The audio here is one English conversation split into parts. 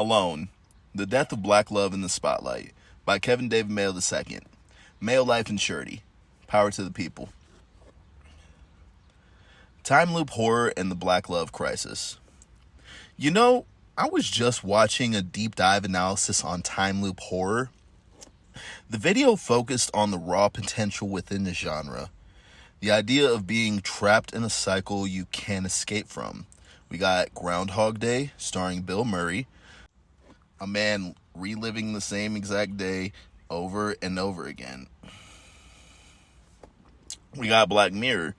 Alone, The Death of Black Love in the Spotlight by Kevin David Mayo II. Mayo Life and Surety. Power to the people. Time loop horror and the Black Love crisis. You know, I was just watching a deep dive analysis on time loop horror. The video focused on the raw potential within the genre. The idea of being trapped in a cycle you can't escape from. We got Groundhog Day, starring Bill Murray, a man reliving the same exact day over and over again. We got Black Mirror,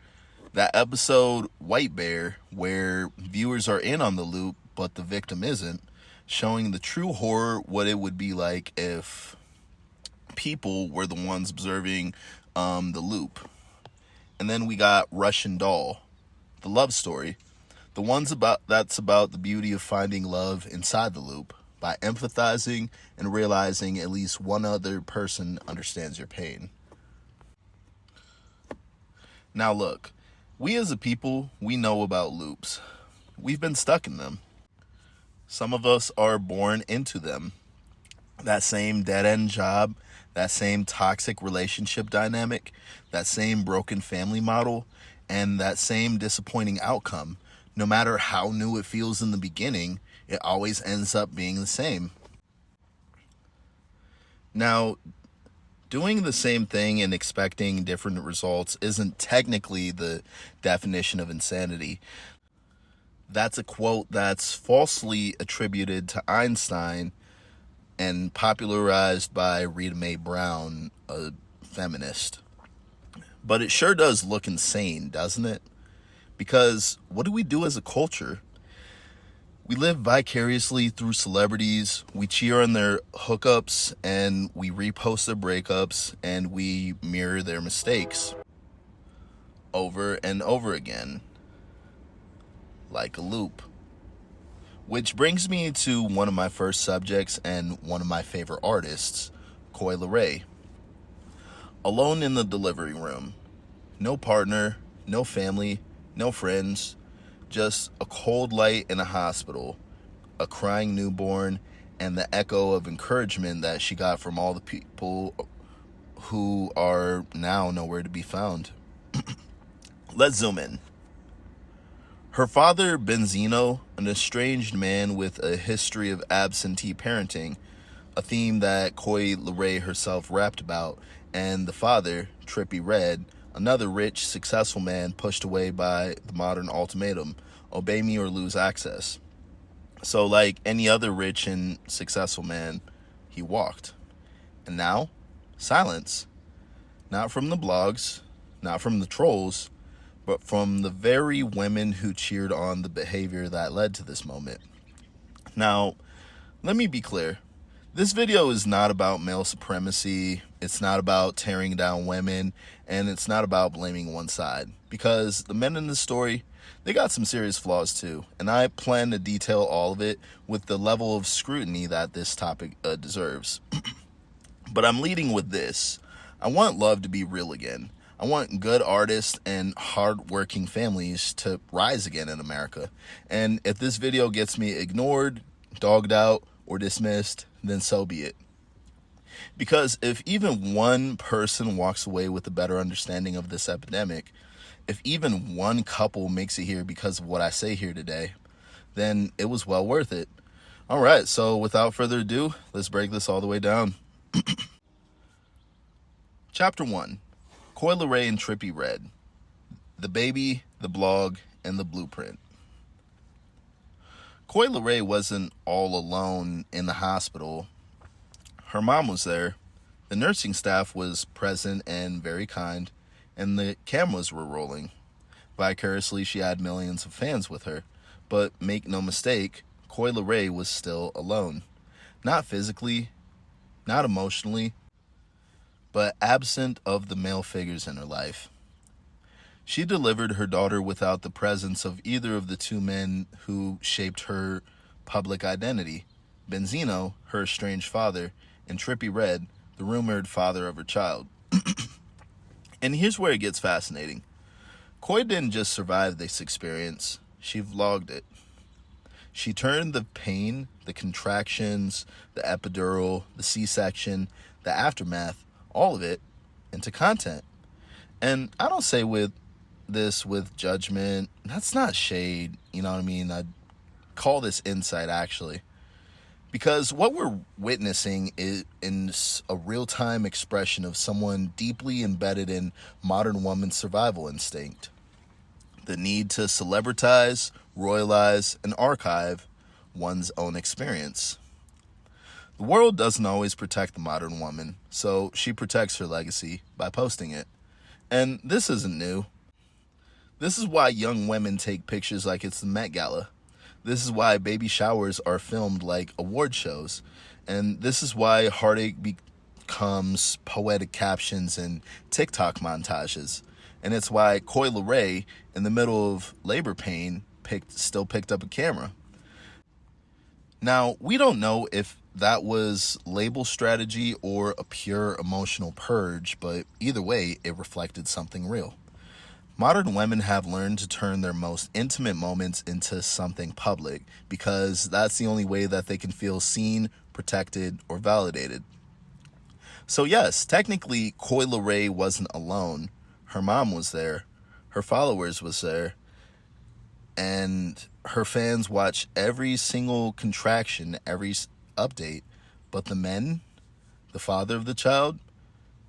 that episode White Bear, where viewers are in on the loop, but the victim isn't, showing the true horror, what it would be like if people were the ones observing the loop. And then we got Russian Doll, the love story, that's about the beauty of finding love inside the loop by empathizing and realizing at least one other person understands your pain. Now look, we as a people, we know about loops. We've been stuck in them. Some of us are born into them. That same dead-end job, that same toxic relationship dynamic, that same broken family model, and that same disappointing outcome, no matter how new it feels in the beginning, it always ends up being the same. Now, doing the same thing and expecting different results isn't technically the definition of insanity. That's a quote that's falsely attributed to Einstein and popularized by Rita Mae Brown, a feminist. But it sure does look insane, doesn't it? Because what do we do as a culture? We live vicariously through celebrities, we cheer on their hookups, and we repost their breakups, and we mirror their mistakes over and over again, like a loop. Which brings me to one of my first subjects and one of my favorite artists, Coi Leray. Alone in the delivery room. No partner, no family, no friends, just a cold light in a hospital, a crying newborn, and the echo of encouragement that she got from all the people who are now nowhere to be found. Let's zoom in. Her father, Benzino, an estranged man with a history of absentee parenting, a theme that Coi Leray herself rapped about, and the father, Trippie Redd, another rich, successful man pushed away by the modern ultimatum, obey me or lose access. So like any other rich and successful man, he walked. And now, silence. Not from the blogs, not from the trolls, but from the very women who cheered on the behavior that led to this moment. Now, let me be clear. This video is not about male supremacy, it's not about tearing down women, and it's not about blaming one side. Because the men in this story, they got some serious flaws too, and I plan to detail all of it with the level of scrutiny that this topic deserves. But I'm leading with this. I want love to be real again. I want good artists and hard-working families to rise again in America. And if this video gets me ignored, dogged out, or dismissed, then so be it. Because if even one person walks away with a better understanding of this epidemic, if even one couple makes it here because of what I say here today, then it was well worth it. All right, so without further ado, let's break this all the way down. Chapter 1. Coi Leray and Trippie Redd. The baby, the blog, and the blueprint. Coi Leray wasn't all alone in the hospital. Her mom was there, the nursing staff was present and very kind, and the cameras were rolling. Vicariously, she had millions of fans with her, but make no mistake, Coi Leray was still alone. Not physically, not emotionally, but absent of the male figures in her life. She delivered her daughter without the presence of either of the two men who shaped her public identity, Benzino, her estranged father, and Trippie Redd, the rumored father of her child. And here's where it gets fascinating. Coi didn't just survive this experience, she vlogged it. She turned the pain, the contractions, the epidural, the C-section, the aftermath, all of it, into content. And I don't say with judgment. That's not shade, you know what I mean? I'd call this insight, actually. Because what we're witnessing is a real-time expression of someone deeply embedded in modern woman's survival instinct. The need to celebritize, royalize, and archive one's own experience. The world doesn't always protect the modern woman, so she protects her legacy by posting it. And this isn't new. This is why young women take pictures like it's the Met Gala. This is why baby showers are filmed like award shows. And this is why heartache becomes poetic captions and TikTok montages. And it's why Coi Leray, in the middle of labor pain, still picked up a camera. Now, we don't know if that was label strategy or a pure emotional purge, but either way, it reflected something real. Modern women have learned to turn their most intimate moments into something public because that's the only way that they can feel seen, protected, or validated. So yes, technically, Coi Leray wasn't alone. Her mom was there, her followers was there, and her fans watch every single contraction, every update. But the men, the father of the child,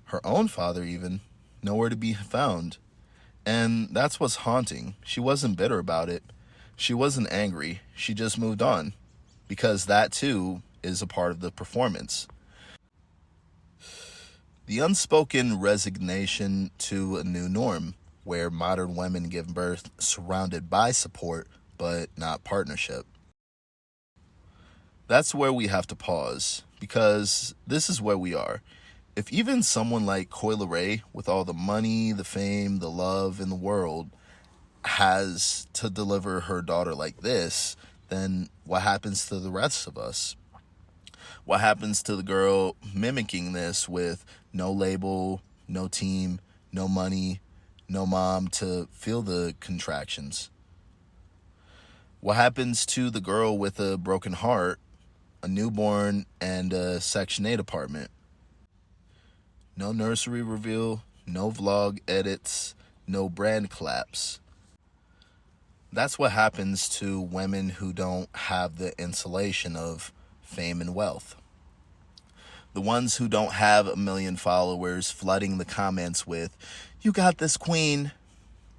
her own father even, nowhere to be found. And that's what's haunting. She wasn't bitter about it. She wasn't angry. She just moved on. Because that too is a part of the performance. The unspoken resignation to a new norm, where modern women give birth surrounded by support, but not partnership. That's where we have to pause, because this is where we are. If even someone like Coi Leray, with all the money, the fame, the love in the world, has to deliver her daughter like this, then what happens to the rest of us? What happens to the girl mimicking this with no label, no team, no money, no mom to feel the contractions? What happens to the girl with a broken heart, a newborn, and a Section 8 apartment? No nursery reveal, no vlog edits, no brand collapse. That's what happens to women who don't have the insulation of fame and wealth. The ones who don't have 1 million followers flooding the comments with, "You got this, queen."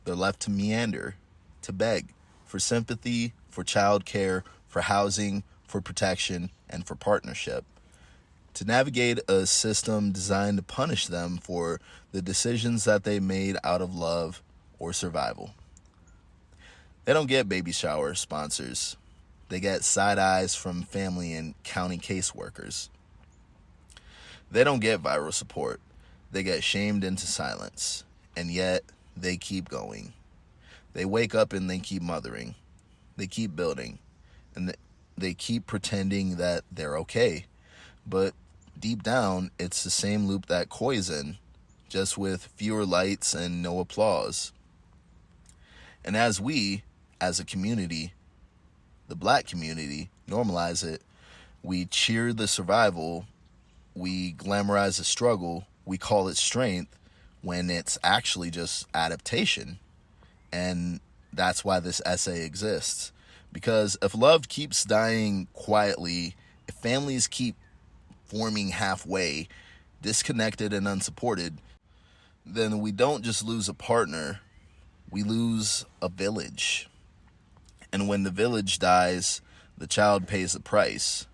They're left to meander, to beg for sympathy, for childcare, for housing, for protection, and for partnership. To navigate a system designed to punish them for the decisions that they made out of love or survival. They don't get baby shower sponsors. They get side eyes from family and county caseworkers. They don't get viral support. They get shamed into silence. And yet, they keep going. They wake up and they keep mothering. They keep building. And they keep pretending that they're okay. But deep down, it's the same loop that Coi's in, just with fewer lights and no applause. And as we, as a community, the Black community, normalize it, we cheer the survival, we glamorize the struggle, we call it strength, when it's actually just adaptation. And that's why this essay exists. Because if love keeps dying quietly, if families keep forming halfway, disconnected and unsupported, then we don't just lose a partner, we lose a village. And when the village dies, the child pays the price.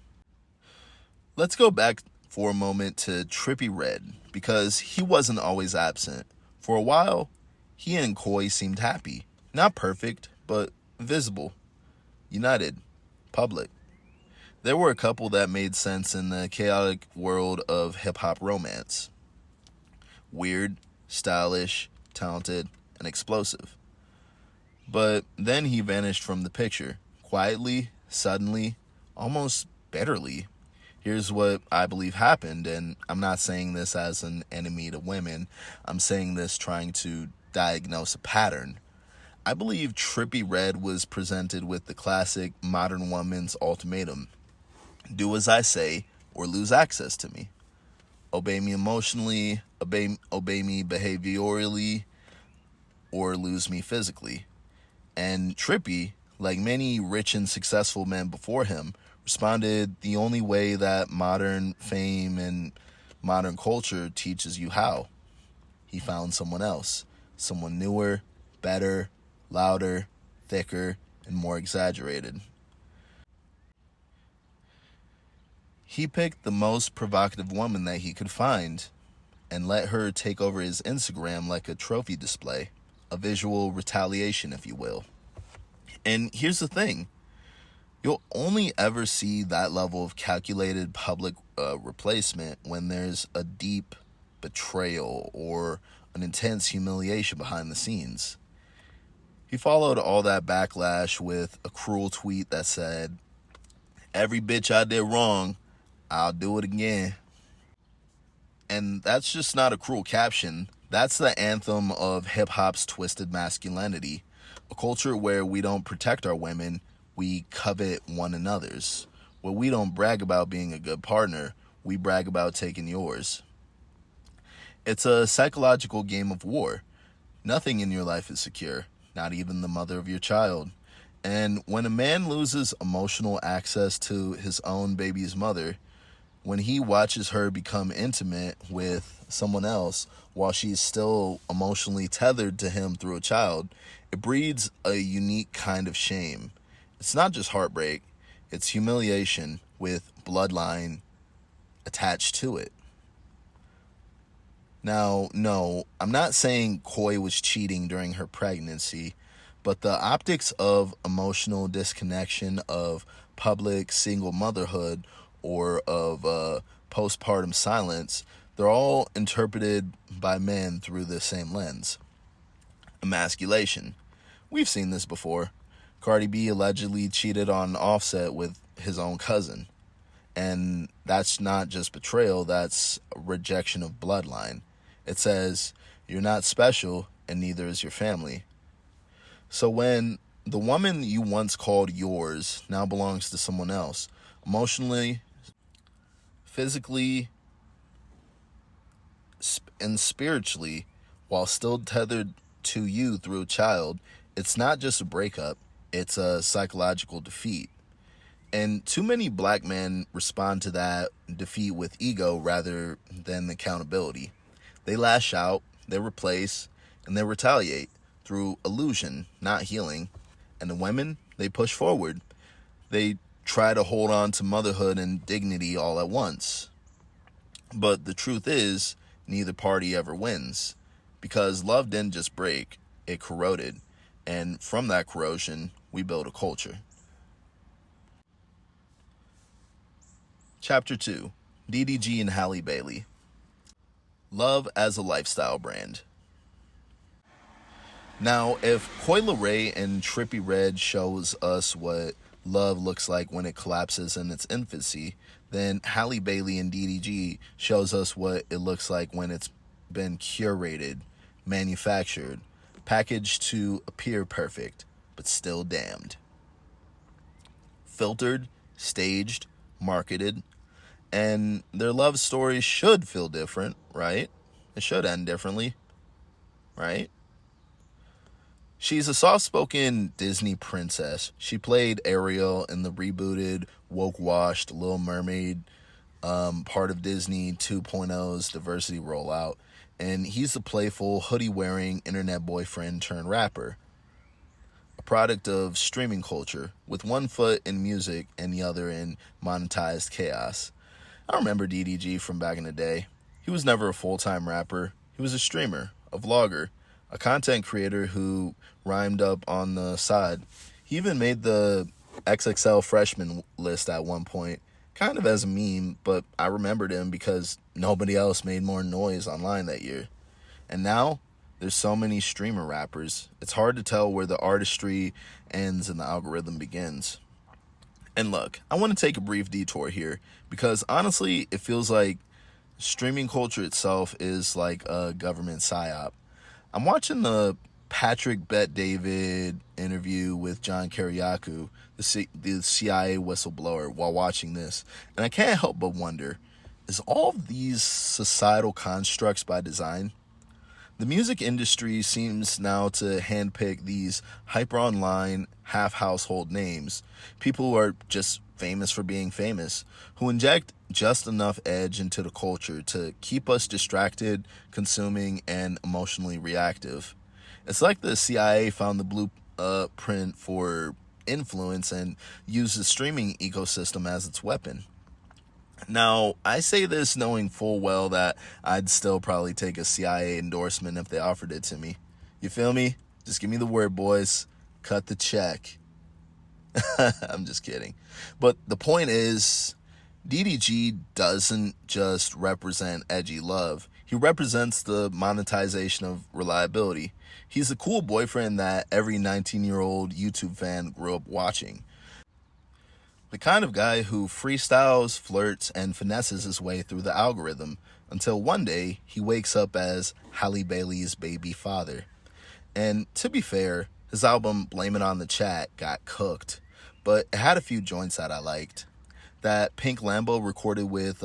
Let's go back for a moment to Trippie Redd, because he wasn't always absent. For a while, he and Coi seemed happy. Not perfect, but visible, united, public. There were a couple that made sense in the chaotic world of hip-hop romance. Weird, stylish, talented, and explosive. But then he vanished from the picture, quietly, suddenly, almost bitterly. Here's what I believe happened, and I'm not saying this as an enemy to women. I'm saying this trying to diagnose a pattern. I believe Trippie Redd was presented with the classic modern woman's ultimatum: do as I say or lose access to me. Obey me emotionally, obey me behaviorally, or lose me physically. And Trippie, like many rich and successful men before him, responded the only way that modern fame and modern culture teaches you how. He found someone else, someone newer, better, louder, thicker, and more exaggerated. He picked the most provocative woman that he could find and let her take over his Instagram like a trophy display, a visual retaliation, if you will. And here's the thing: you'll only ever see that level of calculated public replacement when there's a deep betrayal or an intense humiliation behind the scenes. He followed all that backlash with a cruel tweet that said, "Every bitch I did wrong, I'll do it again." And that's just not a cruel caption. That's the anthem of hip hop's twisted masculinity, a culture where we don't protect our women, we covet one another's. Where we don't brag about being a good partner, we brag about taking yours. It's a psychological game of war. Nothing in your life is secure, not even the mother of your child. And when a man loses emotional access to his own baby's mother, when he watches her become intimate with someone else while she's still emotionally tethered to him through a child, it breeds a unique kind of shame. It's not just heartbreak, it's humiliation with bloodline attached to it. Now, no, I'm not saying Coi was cheating during her pregnancy, but the optics of emotional disconnection, of public single motherhood, or of postpartum silence, they're all interpreted by men through the same lens: emasculation. We've seen this before. Cardi B allegedly cheated on Offset with his own cousin. And that's not just betrayal, that's rejection of bloodline. It says, you're not special, and neither is your family. So when the woman you once called yours now belongs to someone else, emotionally, physically, and spiritually, while still tethered to you through a child, it's not just a breakup, it's a psychological defeat. And too many black men respond to that defeat with ego rather than accountability. They lash out, they replace, and they retaliate through illusion, not healing. And the women, they push forward. They try to hold on to motherhood and dignity all at once. But the truth is, neither party ever wins. Because love didn't just break, it corroded. And from that corrosion, we build a culture. Chapter 2, DDG and Halle Bailey. Love as a lifestyle brand. Now, if Coi Leray and Trippie Redd shows us what love looks like when it collapses in its infancy, then Halle Bailey and DDG shows us what it looks like when it's been curated, manufactured, packaged to appear perfect, but still damned. Filtered, staged, marketed, and their love story should feel different, right? It should end differently, right? She's a soft-spoken Disney princess. She played Ariel in the rebooted, woke-washed Little Mermaid, part of Disney 2.0's diversity rollout. And he's the playful, hoodie-wearing internet boyfriend turned rapper. A product of streaming culture, with one foot in music and the other in monetized chaos. I remember DDG from back in the day. He was never a full-time rapper. He was a streamer, a vlogger, a content creator who rhymed up on the side. He even made the XXL freshman list at one point, kind of as a meme, but I remembered him because nobody else made more noise online that year. And now, there's so many streamer rappers, it's hard to tell where the artistry ends and the algorithm begins. And look, I want to take a brief detour here because honestly, it feels like streaming culture itself is like a government psyop. I'm watching the Patrick Bet David interview with John Kiriakou, the CIA whistleblower, while watching this. And I can't help but wonder, is all of these societal constructs by design? The music industry seems now to handpick these hyper online, half household names, people who are just famous for being famous, who inject just enough edge into the culture to keep us distracted, consuming, and emotionally reactive. It's like the CIA found the blueprint for influence and used the streaming ecosystem as its weapon. Now, I say this knowing full well that I'd still probably take a CIA endorsement if they offered it to me. You feel me? Just give me the word, boys. Cut the check. I'm just kidding. But the point is, DDG doesn't just represent edgy love. He represents the monetization of reliability. He's the cool boyfriend that every 19-year-old YouTube fan grew up watching. The kind of guy who freestyles, flirts, and finesses his way through the algorithm until one day he wakes up as Halle Bailey's baby father. And to be fair, his album Blame It on the Chat got cooked, but it had a few joints that I liked. That Pink Lambo recorded with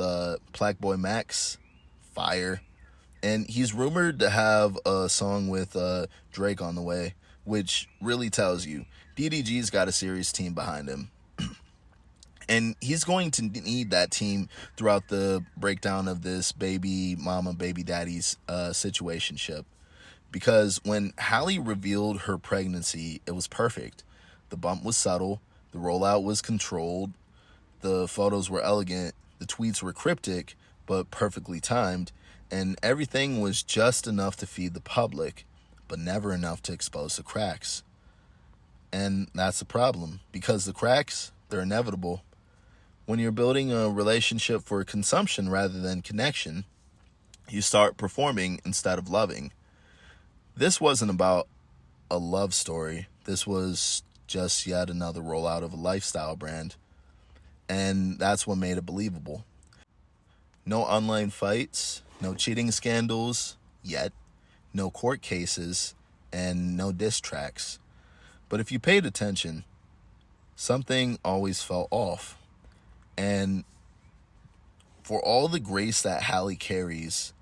Plaque Max, fire. And he's rumored to have a song with Drake on the way, which really tells you DDG's got a serious team behind him. And he's going to need that team throughout the breakdown of this baby mama, baby daddy's situationship. Because when Halle revealed her pregnancy, it was perfect. The bump was subtle. The rollout was controlled. The photos were elegant. The tweets were cryptic, but perfectly timed. And everything was just enough to feed the public, but never enough to expose the cracks. And that's the problem. Because the cracks, they're inevitable. When you're building a relationship for consumption rather than connection, you start performing instead of loving. This wasn't about a love story. This was just yet another rollout of a lifestyle brand. And that's what made it believable. No online fights, no cheating scandals, yet. No court cases, and no diss tracks. But if you paid attention, something always felt off. And for all the grace that Halle carries,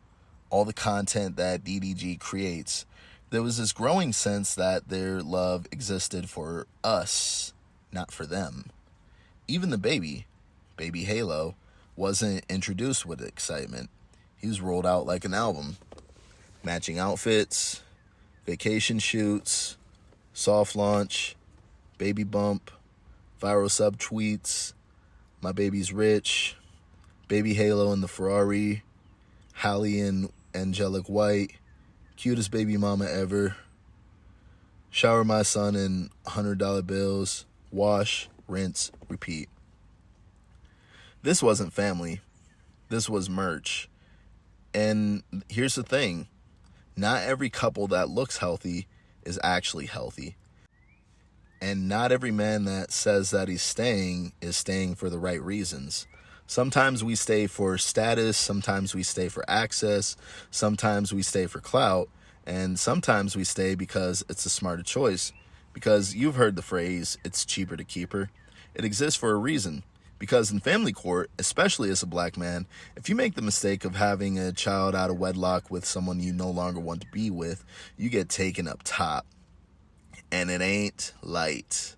all the content that DDG creates, there was this growing sense that their love existed for us, not for them. Even the baby Halo, wasn't introduced with excitement. He was rolled out like an album. Matching outfits, vacation shoots, soft launch, baby bump, viral subtweets, my baby's rich, baby Halo in the Ferrari, Halle in angelic white, cutest baby mama ever, shower my son in $100 bills, wash, rinse, repeat. This wasn't family. This was merch. And here's the thing. Not every couple that looks healthy is actually healthy. And not every man that says that he's staying is staying for the right reasons. Sometimes we stay for status, sometimes we stay for access, sometimes we stay for clout, and sometimes we stay because it's a smarter choice. Because you've heard the phrase, it's cheaper to keep her. It exists for a reason. Because in family court, especially as a black man, if you make the mistake of having a child out of wedlock with someone you no longer want to be with, you get taken up top. And it ain't light.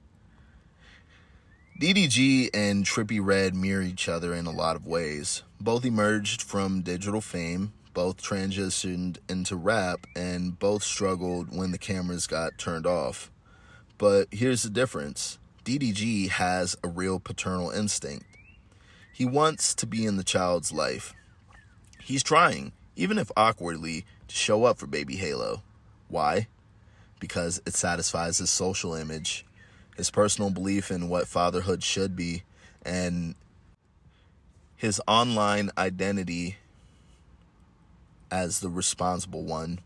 DDG and Trippie Redd mirror each other in a lot of ways. Both emerged from digital fame, both transitioned into rap, and both struggled when the cameras got turned off. But here's the difference. DDG has a real paternal instinct. He wants to be in the child's life. He's trying, even if awkwardly, to show up for baby Halo. Why? Because it satisfies his social image, his personal belief in what fatherhood should be, and his online identity as the responsible one.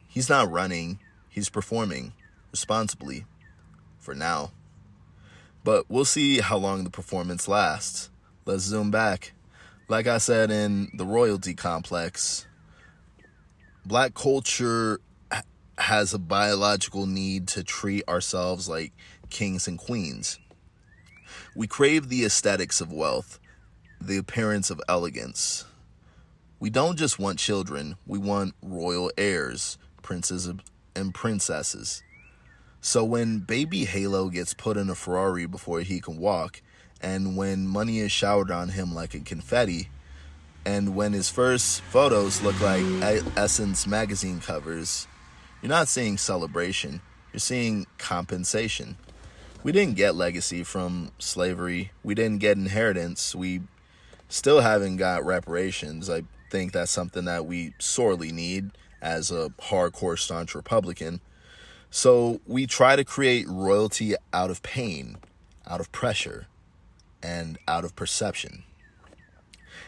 He's not running, he's performing responsibly, for now. But we'll see how long the performance lasts. Let's zoom back. Like I said in the royalty complex, black culture has a biological need to treat ourselves like kings and queens. We crave the aesthetics of wealth, the appearance of elegance. We don't just want children, we want royal heirs, princes and princesses. So when baby Halo gets put in a Ferrari before he can walk, and when money is showered on him like a confetti, and when his first photos look like Essence magazine covers, you're not seeing celebration, you're seeing compensation. We didn't get legacy from slavery. We didn't get inheritance. We still haven't got reparations. I think that's something that we sorely need as a hardcore staunch Republican. So we try to create royalty out of pain, out of pressure, and out of perception.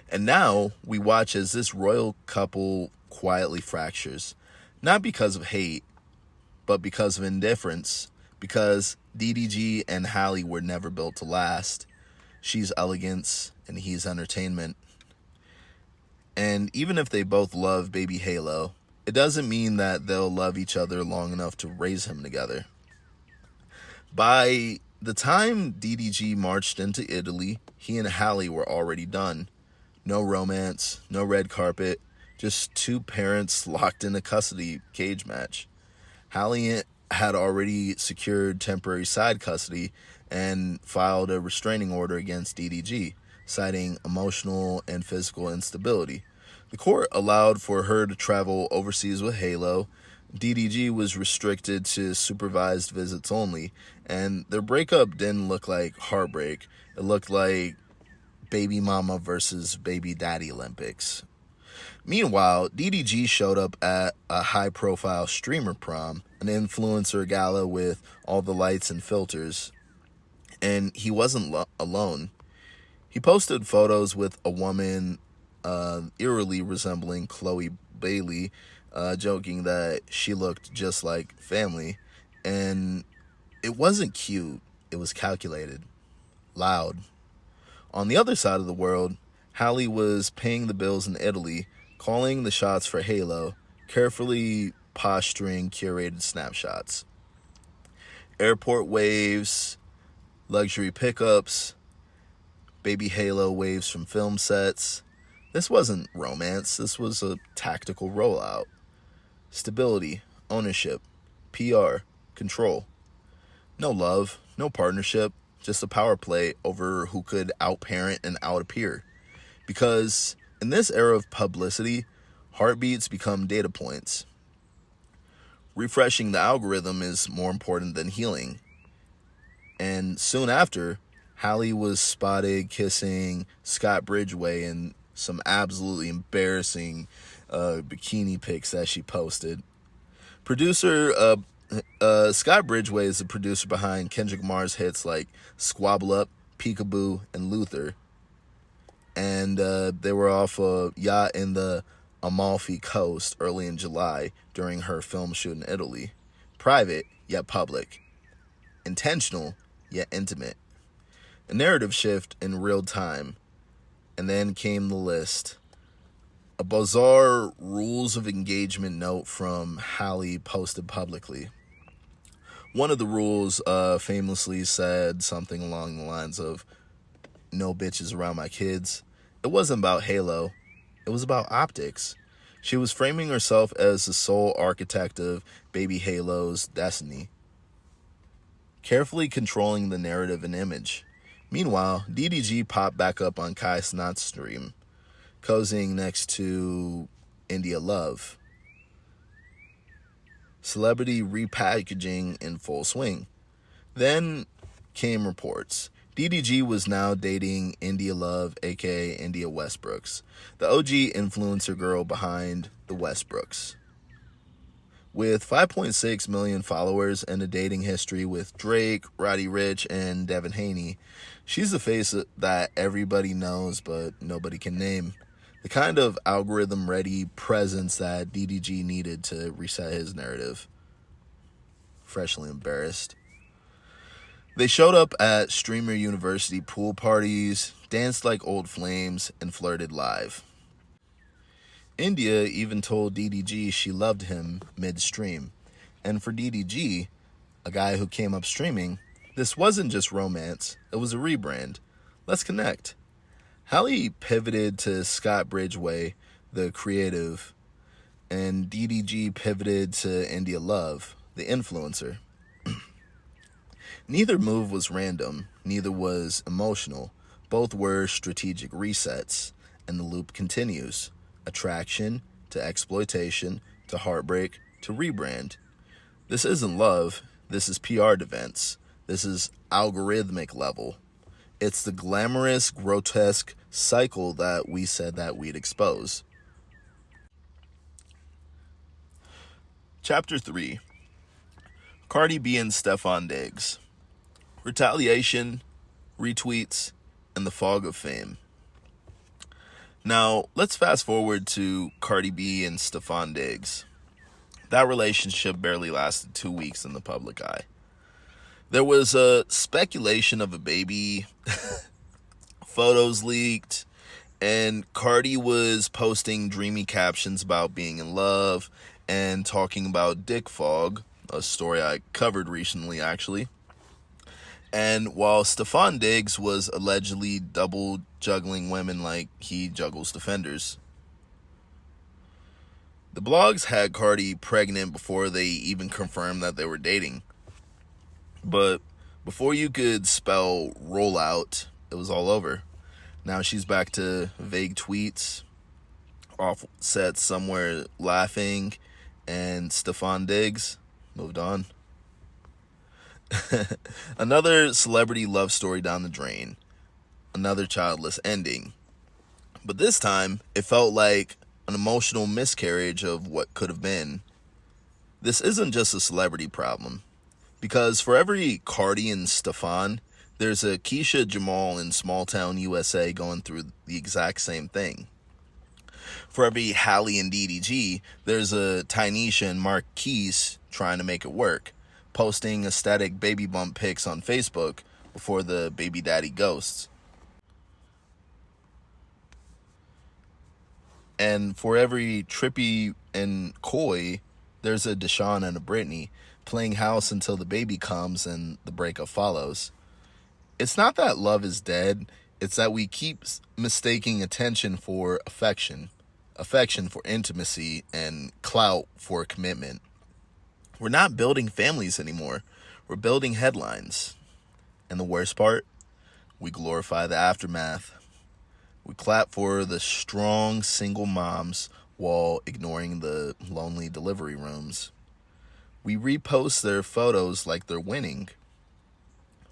And now we watch as this royal couple quietly fractures, not because of hate, but because of indifference, because DDG and Halle were never built to last. She's elegance and he's entertainment. And even if they both love baby Halo, it doesn't mean that they'll love each other long enough to raise him together. By the time DDG marched into Italy, he and Halle were already done. No romance, no red carpet, just two parents locked in a custody cage match. Halle had already secured temporary side custody and filed a restraining order against DDG, citing emotional and physical instability. The court allowed for her to travel overseas with Halo. DDG was restricted to supervised visits only, and their breakup didn't look like heartbreak. It looked like baby mama versus baby daddy Olympics. Meanwhile, DDG showed up at a high-profile streamer prom, an influencer gala with all the lights and filters, and he wasn't alone. He posted photos with a woman eerily resembling Chloe Bailey, joking that she looked just like family, and it wasn't cute, it was calculated, loud. On the other side of the world, Halle was paying the bills in Italy, calling the shots for Halo, carefully posturing curated snapshots. Airport waves, luxury pickups, baby Halo waves from film sets. This wasn't romance, this was a tactical rollout. Stability, ownership, PR, control. No love, no partnership, just a power play over who could outparent and outappear. Because in this era of publicity, heartbeats become data points. Refreshing the algorithm is more important than healing. And soon after, Halle was spotted kissing Scott Bridgeway in some absolutely embarrassing bikini pics that she posted. Producer Scott Bridgeway is the producer behind Kendrick Lamar's hits like Squabble Up, Peekaboo, and Luther. And they were off a yacht in the Amalfi Coast early in July during her film shoot in Italy. Private, yet public. Intentional, yet intimate. A narrative shift in real time. And then came the list. A bizarre rules of engagement note from Halle posted publicly. One of the rules famously said something along the lines of, "No bitches around my kids." It wasn't about Halo. It was about optics. She was framing herself as the sole architect of baby Halo's destiny, carefully controlling the narrative and image. Meanwhile, DDG popped back up on Kai Cenat's stream, cozying next to India Love. Celebrity repackaging in full swing. Then came reports. DDG was now dating India Love, aka India Westbrooks, the OG influencer girl behind the Westbrooks. With 5.6 million followers and a dating history with Drake, Roddy Ricch, and Devin Haney, she's the face that everybody knows but nobody can name. The kind of algorithm-ready presence that DDG needed to reset his narrative. Freshly embarrassed. They showed up at Streamer University pool parties, danced like old flames, and flirted live. India even told DDG she loved him midstream. And for DDG, a guy who came up streaming, this wasn't just romance, it was a rebrand. Let's connect. Halle pivoted to Scott Bridgeway, the creative, and DDG pivoted to India Love, the influencer. Neither move was random, neither was emotional. Both were strategic resets, and the loop continues. Attraction to exploitation to heartbreak to rebrand. This isn't love, this is PR defense. This is algorithmic level. It's the glamorous, grotesque cycle that we said that we'd expose. Chapter 3. Cardi B and Stefon Diggs. Retaliation, retweets, and the fog of fame. Now, let's fast forward to Cardi B and Stefon Diggs. That relationship barely lasted 2 weeks in the public eye. There was a speculation of a baby, photos leaked, and Cardi was posting dreamy captions about being in love and talking about dick fog, a story I covered recently actually. And while Stefon Diggs was allegedly double juggling women like he juggles defenders. The blogs had Cardi pregnant before they even confirmed that they were dating. But before you could spell rollout, it was all over. Now she's back to vague tweets, Offset somewhere laughing, and Stefon Diggs moved on. Another celebrity love story down the drain. Another childless ending. But this time, it felt like an emotional miscarriage of what could have been. This isn't just a celebrity problem. Because for every Cardi and Stefon, there's a Keisha Jamal in small town USA going through the exact same thing. For every Halle and DDG, there's a Tynesha and Marquise trying to make it work, posting aesthetic baby bump pics on Facebook before the baby daddy ghosts. And for every Trippie and Coi, there's a Deshaun and a Brittany playing house until the baby comes and the breakup follows. It's not that love is dead, it's that we keep mistaking attention for affection for intimacy, and clout for commitment. We're not building families anymore, we're building headlines. And the worst part, we glorify the aftermath. We clap for the strong single moms while ignoring the lonely delivery rooms. We repost their photos like they're winning,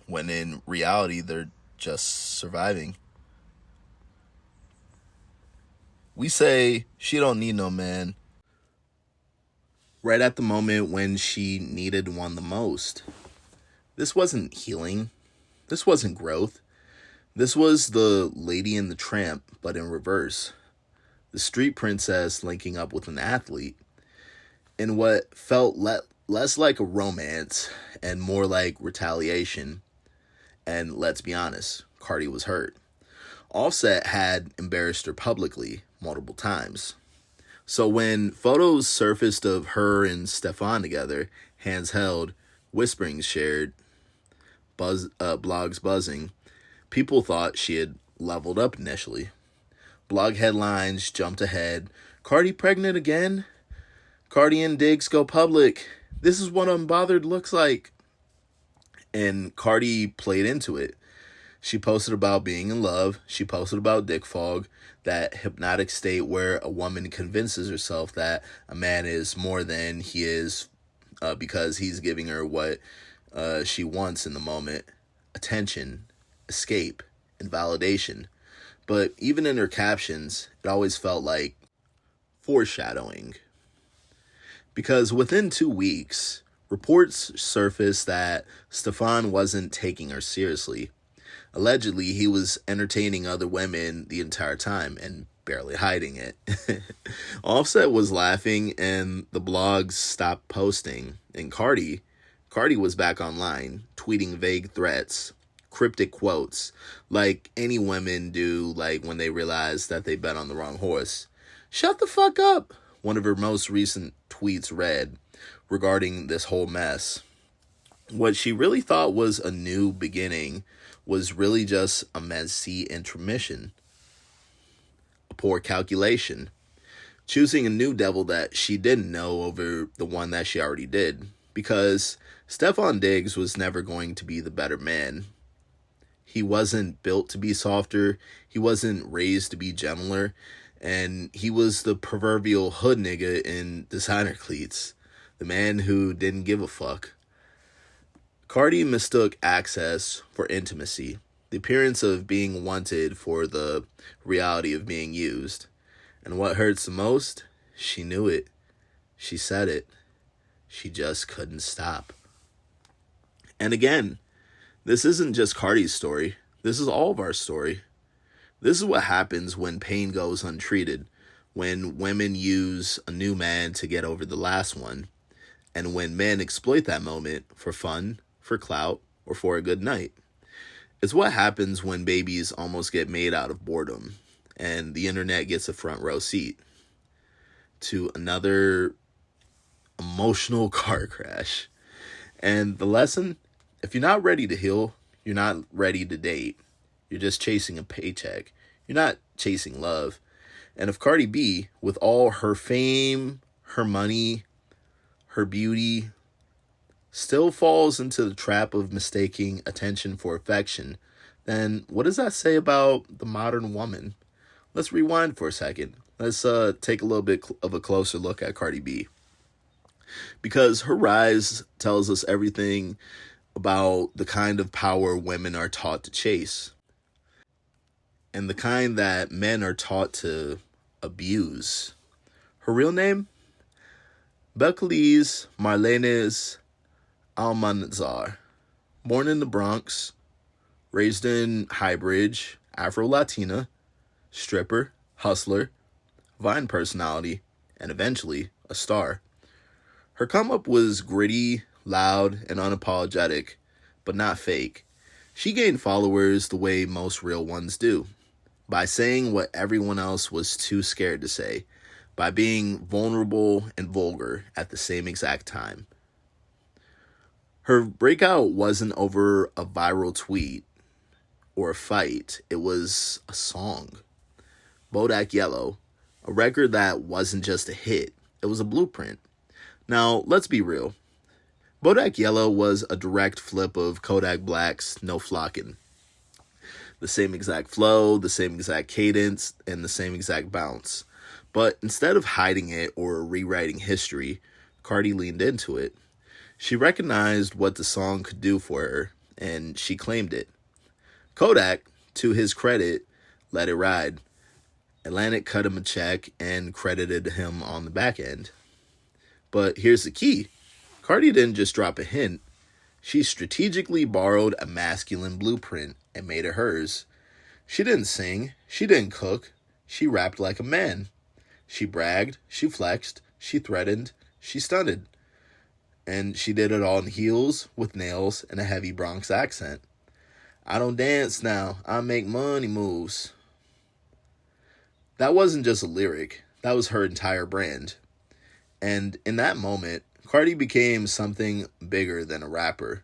when in reality they're just surviving. We say she don't need no man right at the moment when she needed one the most. This wasn't healing. This wasn't growth. This was the Lady and the Tramp, but in reverse. The street princess linking up with an athlete in what felt less like a romance and more like retaliation. And let's be honest, Cardi was hurt. Offset had embarrassed her publicly multiple times. So when photos surfaced of her and Stefon together, hands held, whisperings shared, blogs buzzing, people thought she had leveled up initially. Blog headlines jumped ahead. Cardi pregnant again? Cardi and Diggs go public. This is what unbothered looks like. And Cardi played into it. She posted about being in love. She posted about dick fog, that hypnotic state where a woman convinces herself that a man is more than he is because he's giving her what she wants in the moment. Attention, escape, and validation. But even in her captions, it always felt like foreshadowing. Because within 2 weeks, reports surfaced that Stefon wasn't taking her seriously. Allegedly, he was entertaining other women the entire time and barely hiding it. Offset was laughing and the blogs stopped posting. And Cardi was back online, tweeting vague threats, cryptic quotes, like any women do, like when they realize that they bet on the wrong horse. Shut the fuck up, one of her most recent tweets read. regarding this whole mess. What she really thought was a new beginning was really just a messy intermission, a poor calculation, choosing a new devil that she didn't know over the one that she already did, because Stefon Diggs was never going to be the better man. He wasn't built to be softer, he wasn't raised to be gentler, and he was the proverbial hood nigga in designer cleats, the man who didn't give a fuck. Cardi mistook access for intimacy, the appearance of being wanted for the reality of being used. And what hurts the most? She knew it. She said it. She just couldn't stop. And again, this isn't just Cardi's story. This is all of our story. This is what happens when pain goes untreated, when women use a new man to get over the last one, and when men exploit that moment for fun, for clout, or for a good night. It's what happens when babies almost get made out of boredom, and the internet gets a front row seat to another emotional car crash. And the lesson, if you're not ready to heal, you're not ready to date. You're just chasing a paycheck. You're not chasing love. And if Cardi B, with all her fame, her money, her beauty, still falls into the trap of mistaking attention for affection, then what does that say about the modern woman? Let's rewind for a second. Let's take a little bit of a closer look at Cardi B. Because her rise tells us everything about the kind of power women are taught to chase, and the kind that men are taught to abuse. Her real name? Beckelise Marlenes Almanzar. Born in the Bronx, raised in Highbridge, Afro-Latina, stripper, hustler, Vine personality, and eventually a star. Her come-up was gritty, loud, and unapologetic, but not fake. She gained followers the way most real ones do, by saying what everyone else was too scared to say, by being vulnerable and vulgar at the same exact time. Her breakout wasn't over a viral tweet or a fight. It was a song. Bodak Yellow, a record that wasn't just a hit. It was a blueprint. Now, let's be real. Bodak Yellow was a direct flip of Kodak Black's No Flockin'. The same exact flow, the same exact cadence, and the same exact bounce. But instead of hiding it or rewriting history, Cardi leaned into it. She recognized what the song could do for her, and she claimed it. Kodak, to his credit, let it ride. Atlantic cut him a check and credited him on the back end. But here's the key. Cardi didn't just drop a hint. She strategically borrowed a masculine blueprint and made it hers. She didn't sing. She didn't cook. She rapped like a man. She bragged. She flexed. She threatened. She stunted. And she did it all in heels, with nails, and a heavy Bronx accent. I don't dance now. I make money moves. That wasn't just a lyric. That was her entire brand. And in that moment, Cardi became something bigger than a rapper.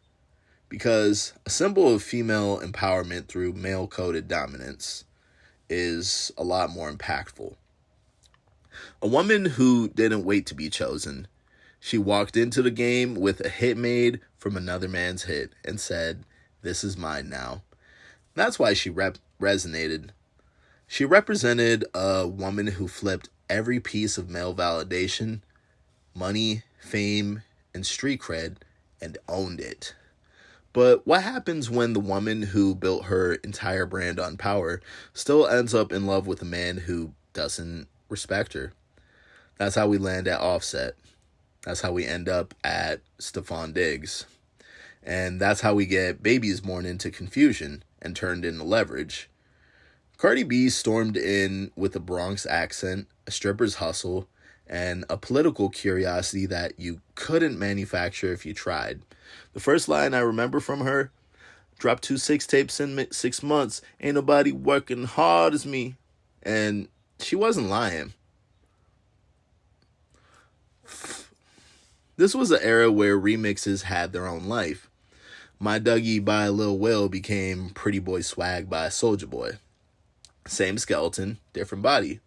Because a symbol of female empowerment through male-coded dominance is a lot more impactful. A woman who didn't wait to be chosen. She walked into the game with a hit made from another man's hit and said, "This is mine now." That's why she resonated. She represented a woman who flipped every piece of male validation, money, fame, and street cred and owned it. But what happens when the woman who built her entire brand on power still ends up in love with a man who doesn't respect her? That's how we land at Offset. That's how we end up at Stefon Diggs. And that's how we get babies born into confusion and turned into leverage. Cardi B stormed in with a Bronx accent, a stripper's hustle, and a political curiosity that you couldn't manufacture if you tried. The first line I remember from her, dropped 2 6 tapes in 6 months, ain't nobody working hard as me. And she wasn't lying. This was an era where remixes had their own life. My Dougie by Lil Will became Pretty Boy Swag by Soulja Boy. Same skeleton, different body.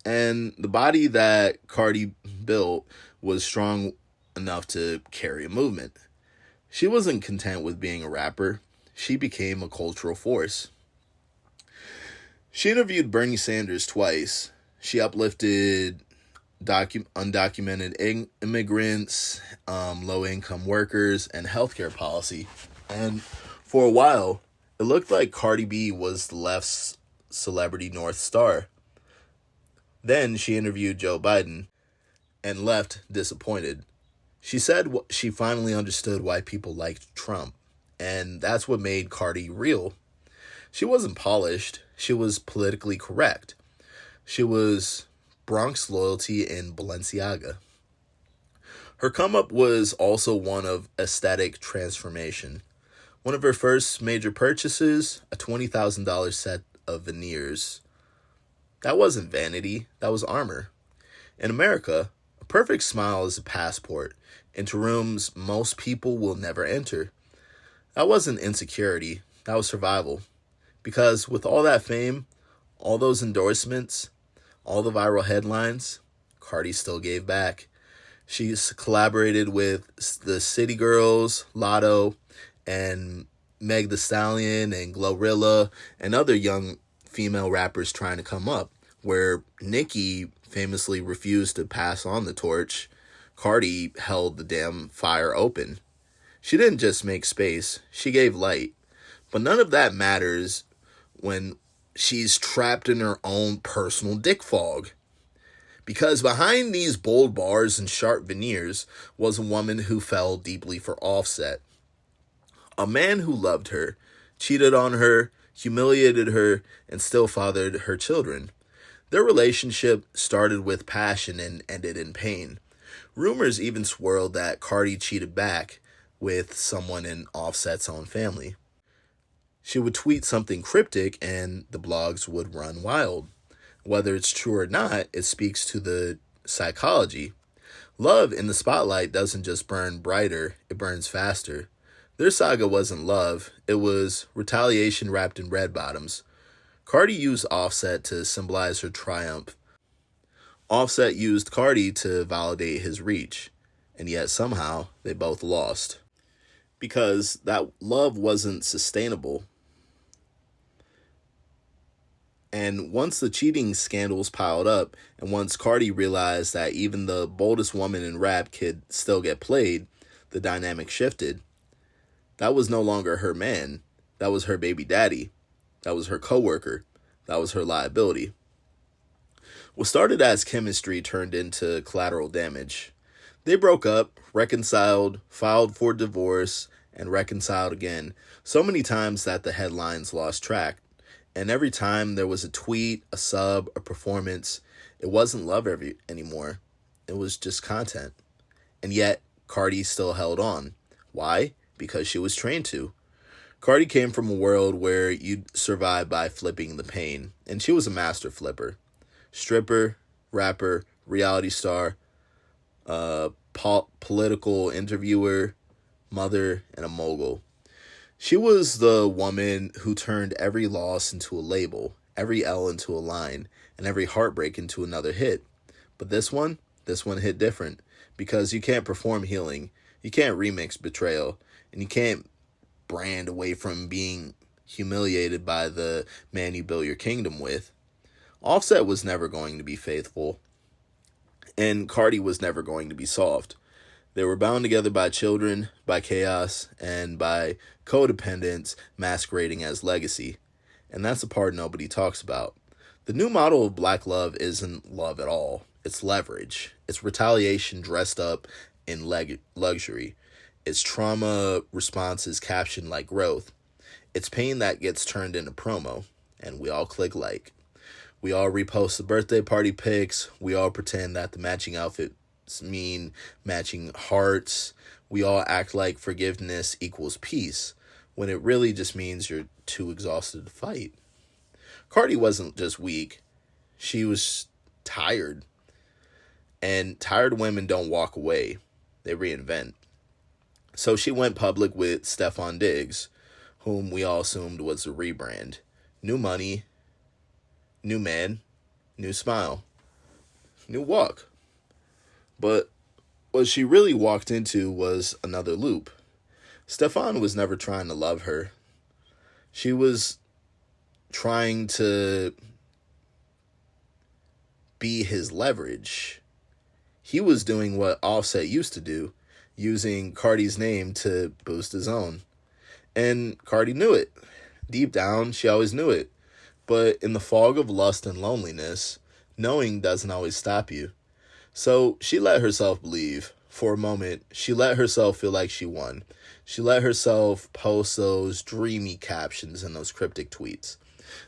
And the body that Cardi built was strong enough to carry a movement. She wasn't content with being a rapper. She became a cultural force. She interviewed Bernie Sanders twice. She uplifted undocumented immigrants, low-income workers, and healthcare policy. And for a while, it looked like Cardi B was the left's celebrity North Star. Then she interviewed Joe Biden and left disappointed. She said she finally understood why people liked Trump, and that's what made Cardi real. She wasn't polished. She was politically correct. She was Bronx loyalty in Balenciaga. Her come up was also one of aesthetic transformation. One of her first major purchases, a $20,000 set of veneers. That wasn't vanity, that was armor. In America, a perfect smile is a passport into rooms most people will never enter. That wasn't insecurity, that was survival. Because with all that fame, all those endorsements, all the viral headlines, Cardi still gave back. She's collaborated with the City Girls, Lotto, and Meg Thee Stallion, and Glorilla, and other young female rappers trying to come up, where Nicki famously refused to pass on the torch. Cardi held the damn fire open. She didn't just make space, she gave light. But none of that matters when she's trapped in her own personal dick fog. Because behind these bold bars and sharp veneers was a woman who fell deeply for Offset. A man who loved her, cheated on her, humiliated her, and still fathered her children. Their relationship started with passion and ended in pain. Rumors even swirled that Cardi cheated back with someone in Offset's own family. She would tweet something cryptic and the blogs would run wild. Whether it's true or not, it speaks to the psychology. Love in the spotlight doesn't just burn brighter, it burns faster. Their saga wasn't love, it was retaliation wrapped in red bottoms. Cardi used Offset to symbolize her triumph. Offset used Cardi to validate his reach. And yet somehow they both lost. Because that love wasn't sustainable. And once the cheating scandals piled up, and once Cardi realized that even the boldest woman in rap could still get played, the dynamic shifted. That was no longer her man. That was her baby daddy. That was her coworker. That was her liability. What started as chemistry turned into collateral damage. They broke up, reconciled, filed for divorce, and reconciled again, so many times that the headlines lost track. And every time there was a tweet, a sub, a performance, it wasn't love anymore. It was just content. And yet, Cardi still held on. Why? Because she was trained to. Cardi came from a world where you'd survive by flipping the pain. And she was a master flipper. Stripper, rapper, reality star, political interviewer, mother, and a mogul. She was the woman who turned every loss into a label, every L into a line, and every heartbreak into another hit. But this one hit different, because you can't perform healing, you can't remix betrayal, and you can't brand away from being humiliated by the man you built your kingdom with. Offset was never going to be faithful, and Cardi was never going to be soft. They were bound together by children, by chaos, and by codependence masquerading as legacy. And that's the part nobody talks about. The new model of black love isn't love at all. It's leverage. It's retaliation dressed up in luxury. It's trauma responses captioned like growth. It's pain that gets turned into promo. And we all click like. We all repost the birthday party pics. We all pretend that the matching outfit mean matching hearts. We all act like forgiveness equals peace, when it really just means you're too exhausted to fight. Cardi wasn't just weak. She was tired. And tired women don't walk away. they reinvent. So she went public with Stefon Diggs, whom we all assumed was a rebrand. New money, new man, new smile, new walk. But what she really walked into was another loop. Stefon was never trying to love her. She was trying to be his leverage. He was doing what Offset used to do, using Cardi's name to boost his own. And Cardi knew it. Deep down, she always knew it. But in the fog of lust and loneliness, knowing doesn't always stop you. So she let herself believe. For a moment, she let herself feel like she won. She let herself post those dreamy captions and those cryptic tweets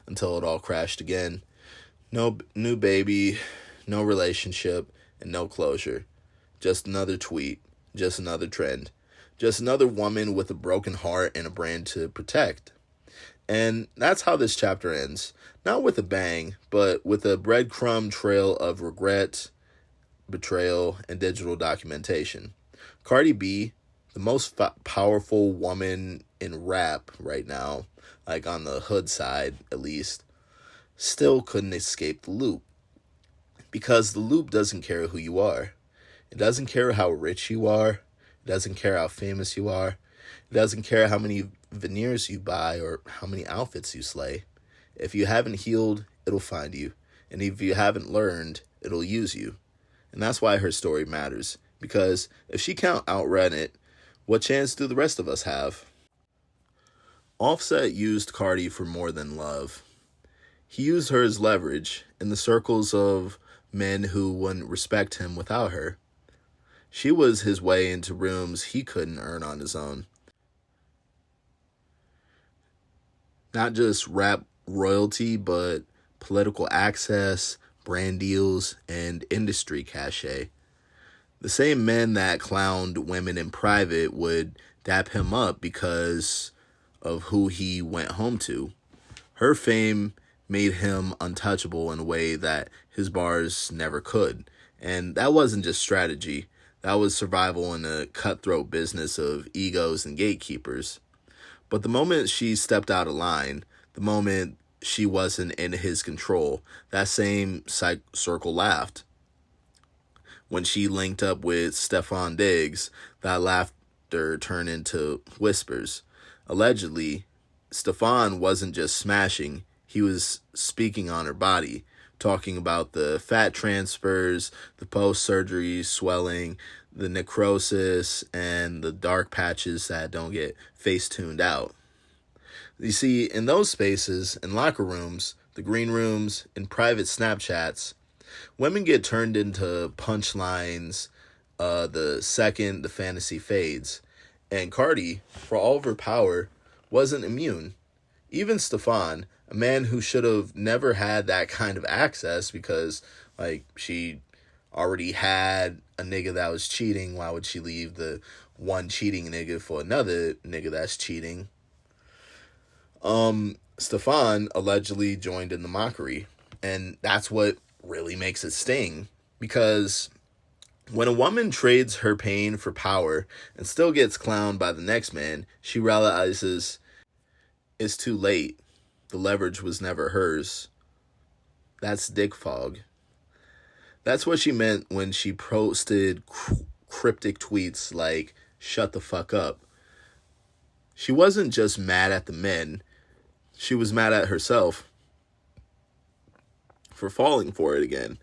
until it all crashed again. No new baby, no relationship, and no closure. Just another tweet, just another trend, just another woman with a broken heart and a brand to protect. And that's how this chapter ends. Not with a bang, but with a breadcrumb trail of regret, betrayal, and digital documentation. Cardi B, the most powerful woman in rap right now, like on the hood side at least, still couldn't escape the loop. Because the loop doesn't care who you are. It doesn't care how rich you are. It doesn't care how famous you are. It doesn't care how many veneers you buy or how many outfits you slay. If you haven't healed, it'll find you. And if you haven't learned, it'll use you. And that's why her story matters. Because if she can't outrun it, what chance do the rest of us have? Offset used Cardi for more than love. He used her as leverage in the circles of men who wouldn't respect him without her. She was his way into rooms he couldn't earn on his own. Not just rap royalty, but political access, brand deals, and industry cachet. The same men that clowned women in private would dap him up because of who he went home to. Her fame made him untouchable in a way that his bars never could. And that wasn't just strategy. That was survival in a cutthroat business of egos and gatekeepers. But the moment she stepped out of line, the moment she wasn't in his control, that same circle laughed. When she linked up with Stefon Diggs, that laughter turned into whispers. Allegedly, Stefon wasn't just smashing, he was speaking on her body, talking about the fat transfers, the post-surgery swelling, the necrosis, and the dark patches that don't get face-tuned out. You see, in those spaces, in locker rooms, the green rooms, in private Snapchats, women get turned into punchlines the second the fantasy fades. And Cardi, for all of her power, wasn't immune. Even Stefon, a man who should have never had that kind of access because, she already had a nigga that was cheating. Why would she leave the one cheating nigga for another nigga that's cheating? Stefon allegedly joined in the mockery. And that's what really makes it sting. Because when a woman trades her pain for power and still gets clowned by the next man, she realizes it's too late. The leverage was never hers. That's dick fog. That's what she meant when she posted cryptic tweets like, "Shut the fuck up." She wasn't just mad at the men. She was mad at herself for falling for it again,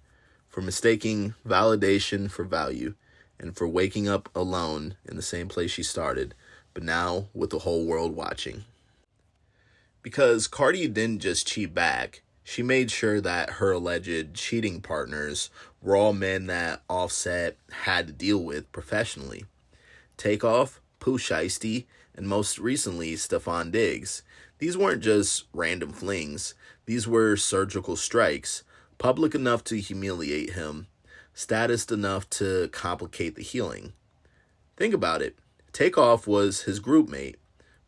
for mistaking validation for value, and for waking up alone in the same place she started, but now with the whole world watching. Because Cardi didn't just cheat back, she made sure that her alleged cheating partners were all men that Offset had to deal with professionally. Takeoff, Pooh Shiesty, and most recently Stefon Diggs. These weren't just random flings. These were surgical strikes, public enough to humiliate him, status enough to complicate the healing. Think about it. Takeoff was his group mate.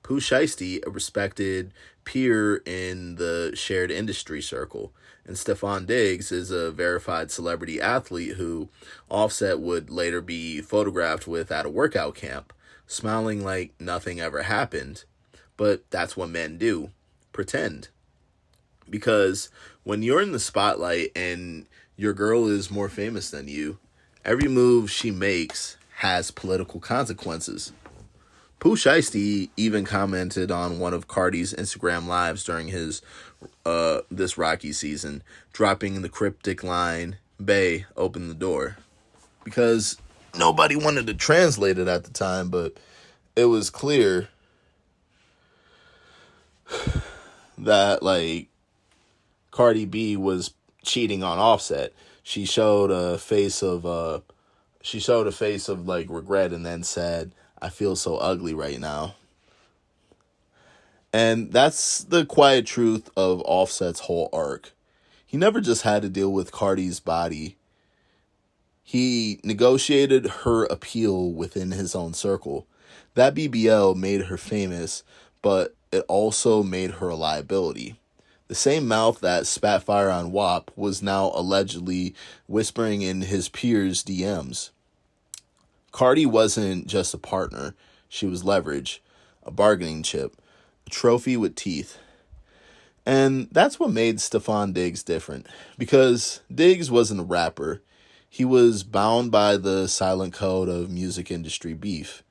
Pooh Shiesty, a respected peer in the shared industry circle. And Stefon Diggs is a verified celebrity athlete who Offset would later be photographed with at a workout camp, smiling like nothing ever happened. But that's what men do, pretend. Because when you're in the spotlight and your girl is more famous than you, every move she makes has political consequences. Pooh Shiesty even commented on one of Cardi's Instagram lives during his this Rocky season, dropping the cryptic line, "Bae, open the door," because nobody wanted to translate it at the time, but it was clear that like Cardi B was cheating on Offset. She showed a face of like regret and then said, "I feel so ugly right now." And that's the quiet truth of Offset's whole arc. He never just had to deal with Cardi's body. He negotiated her appeal within his own circle. That BBL made her famous, but it also made her a liability. The same mouth that spat fire on WAP was now allegedly whispering in his peers' DMs. Cardi wasn't just a partner. She was leverage, a bargaining chip, a trophy with teeth. And that's what made Stefon Diggs different. Because Diggs wasn't a rapper. He was bound by the silent code of music industry beef.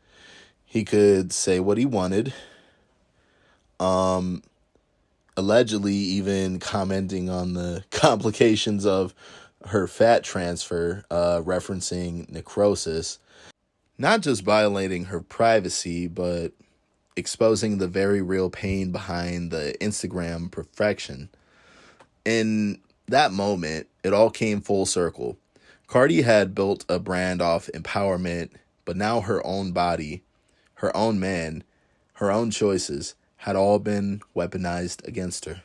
He could say what he wanted. Allegedly even commenting on the complications of her fat transfer, referencing necrosis. Not just violating her privacy, but exposing the very real pain behind the Instagram perfection. In that moment, it all came full circle. Cardi had built a brand off empowerment, but now her own body, her own man, her own choices had all been weaponized against her.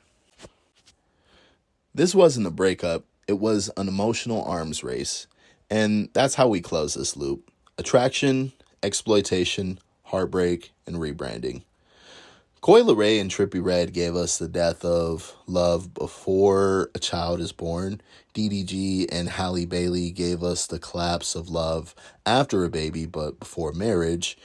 This wasn't a breakup, it was an emotional arms race. And that's how we close this loop. Attraction, exploitation, heartbreak, and rebranding. Coi Leray and Trippie Redd gave us the death of love before a child is born. DDG and Halle Bailey gave us the collapse of love after a baby but before marriage.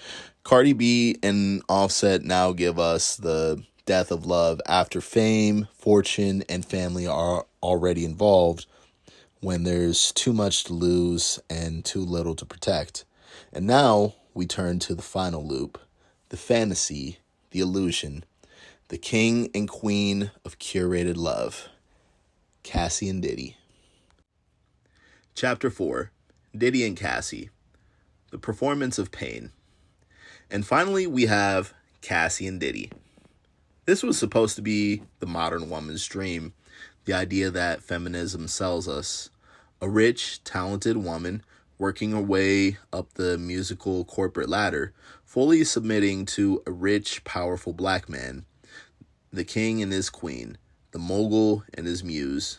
Cardi B and Offset now give us the death of love after fame, fortune, and family are already involved, when there's too much to lose and too little to protect. And now we turn to the final loop, the fantasy, the illusion, the king and queen of curated love, Cassie and Diddy. Chapter 4, Diddy and Cassie, the performance of pain. And finally, we have Cassie and Diddy. This was supposed to be the modern woman's dream, the idea that feminism sells us. A rich, talented woman working her way up the musical corporate ladder, fully submitting to a rich, powerful black man, the king and his queen, the mogul and his muse.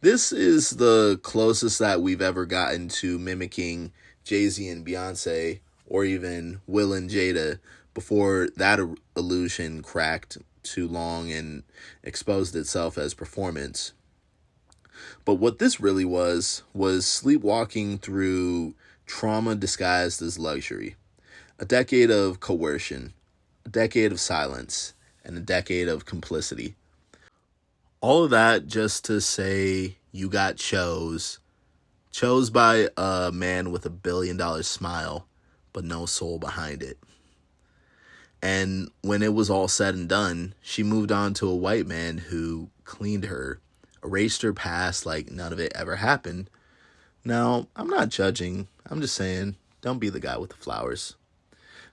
This is the closest that we've ever gotten to mimicking Jay-Z and Beyonce, or even Will and Jada, before that illusion cracked too long and exposed itself as performance. But what this really was sleepwalking through trauma disguised as luxury. A decade of coercion, a decade of silence, and a decade of complicity. All of that just to say you got chose by a man with $1 billion smile, but no soul behind it. And when it was all said and done, she moved on to a white man who cleaned her, erased her past like none of it ever happened. Now, I'm not judging. I'm just saying, don't be the guy with the flowers.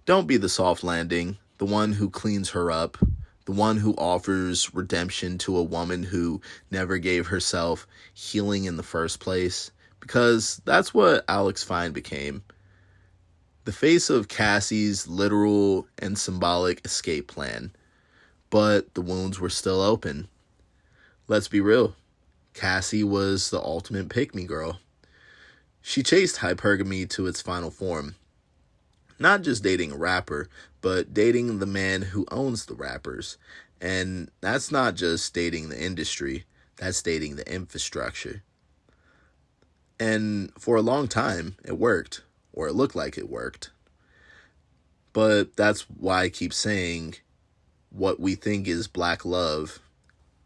Don't be the soft landing, the one who cleans her up, the one who offers redemption to a woman who never gave herself healing in the first place. Because that's what Alex Fine became. The face of Cassie's literal and symbolic escape plan. But the wounds were still open. Let's be real. Cassie was the ultimate pick-me girl. She chased hypergamy to its final form. Not just dating a rapper, but dating the man who owns the rappers. And that's not just dating the industry. That's dating the infrastructure. And for a long time, it worked, or it looked like it worked. But that's why I keep saying what we think is black love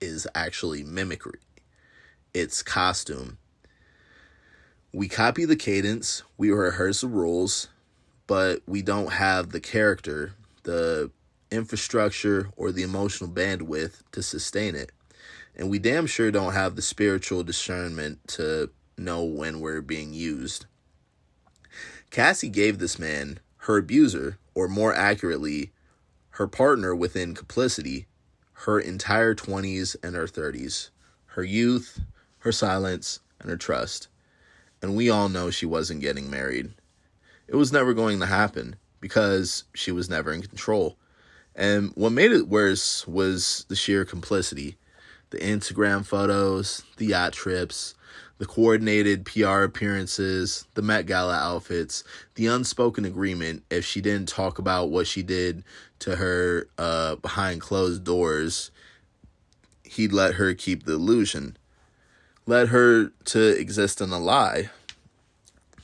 is actually mimicry. It's costume. We copy the cadence, we rehearse the rules, but we don't have the character, the infrastructure, or the emotional bandwidth to sustain it. And we damn sure don't have the spiritual discernment to know when we're being used. Cassie gave this man, her abuser, or more accurately, her partner within complicity, her entire 20s and her 30s, her youth, her silence, and her trust. And we all know she wasn't getting married. It was never going to happen because she was never in control. And what made it worse was the sheer complicity. The Instagram photos, the yacht trips, the coordinated PR appearances, the Met Gala outfits, the unspoken agreement if she didn't talk about what she did to her behind closed doors, he'd let her keep the illusion. Led her to exist in a lie.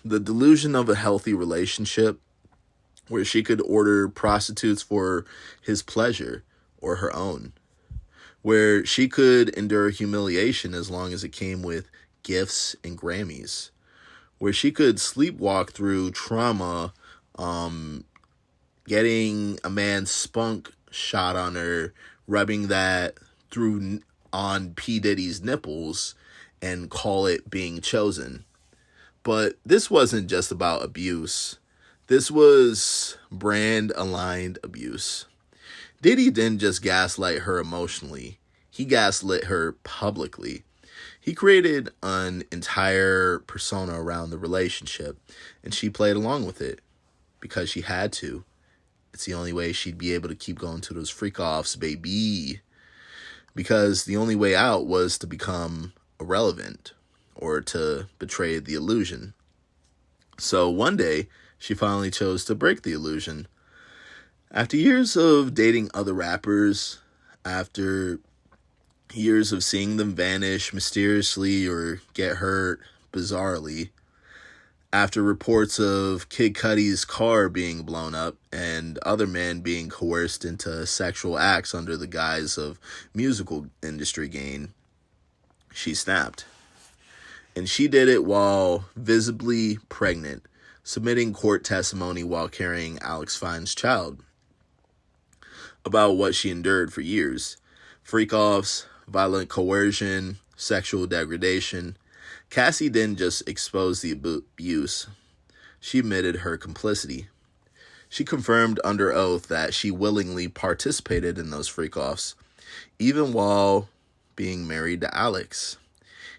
The delusion of a healthy relationship where she could order prostitutes for his pleasure or her own. Where she could endure humiliation as long as it came with gifts and Grammys. Where she could sleepwalk through trauma, getting a man's spunk shot on her, rubbing that through on P. Diddy's nipples, and call it being chosen. But this wasn't just about abuse. This was brand-aligned abuse. Diddy didn't just gaslight her emotionally. He gaslit her publicly. He created an entire persona around the relationship, and she played along with it because she had to. It's the only way she'd be able to keep going to those freak-offs, baby. Because the only way out was to become irrelevant or to betray the illusion. So one day, she finally chose to break the illusion. After years of dating other rappers, after years of seeing them vanish mysteriously or get hurt bizarrely, after reports of Kid Cudi's car being blown up and other men being coerced into sexual acts under the guise of musical industry gain, she snapped. And she did it while visibly pregnant, submitting court testimony while carrying Alex Fine's child about what she endured for years. Freak-offs, violent coercion, sexual degradation. Cassie didn't just expose the abuse. She admitted her complicity. She confirmed under oath that she willingly participated in those freak-offs, even while being married to Alex,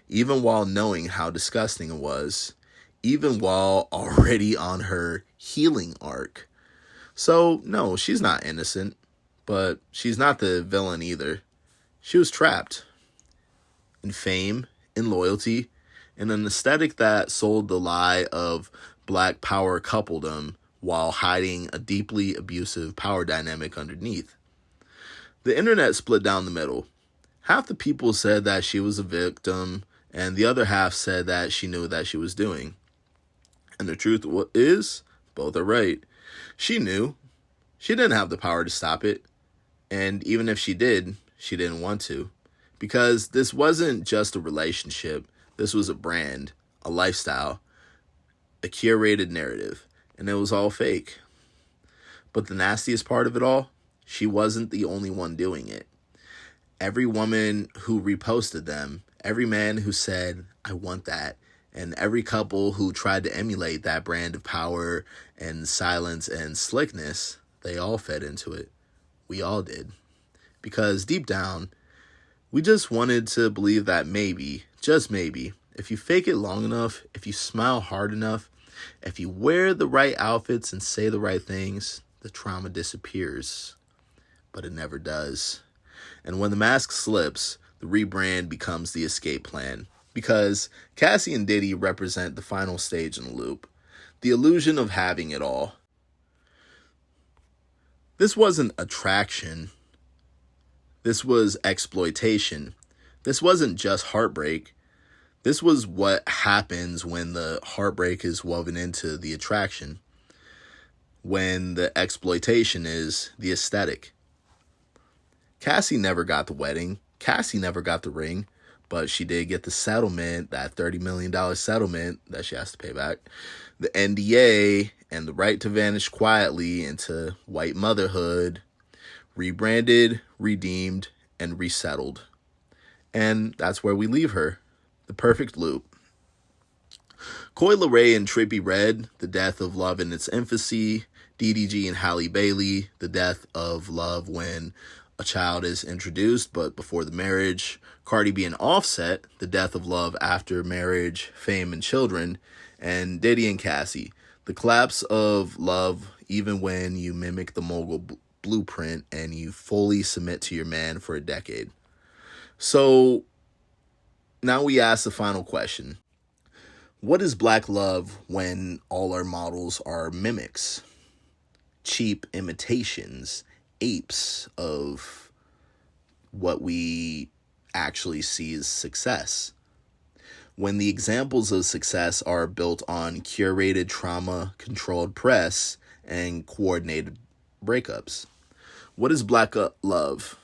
even while knowing how disgusting it was, even while already on her healing arc. So, no, she's not innocent, but she's not the villain either. She was trapped in fame, in loyalty, in an aesthetic that sold the lie of black power coupledom while hiding a deeply abusive power dynamic underneath. The internet split down the middle. Half the people said that she was a victim, and the other half said that she knew what she was doing. And the truth is, both are right. She knew. She didn't have the power to stop it. And even if she did, she didn't want to. Because this wasn't just a relationship. This was a brand, a lifestyle, a curated narrative. And it was all fake. But the nastiest part of it all, she wasn't the only one doing it. Every woman who reposted them, every man who said, I want that, and every couple who tried to emulate that brand of power and silence and slickness, they all fed into it. We all did. Because deep down, we just wanted to believe that maybe, just maybe, if you fake it long enough, if you smile hard enough, if you wear the right outfits and say the right things, the trauma disappears. But it never does. And when the mask slips, the rebrand becomes the escape plan. Because Cassie and Diddy represent the final stage in the loop. The illusion of having it all. This wasn't attraction. This was exploitation. This wasn't just heartbreak. This was what happens when the heartbreak is woven into the attraction, when the exploitation is the aesthetic. Cassie never got the wedding. Cassie never got the ring, but she did get the settlement, that $30 million settlement that she has to pay back, the NDA, and the right to vanish quietly into white motherhood, rebranded, redeemed, and resettled. And that's where we leave her. The perfect loop. Coi Leray and Trippie Redd, the death of love in its infancy. DDG and Halle Bailey, the death of love when a child is introduced but before the marriage. Cardi B and Offset, the death of love after marriage, fame, and children. And Diddy and Cassie, the collapse of love even when you mimic the mogul blueprint and you fully submit to your man for a decade. So now we ask the final question. What is black love when all our models are mimics? Cheap imitations, apes of what we actually see as success. When the examples of success are built on curated trauma-controlled press and coordinated breakups. What is black love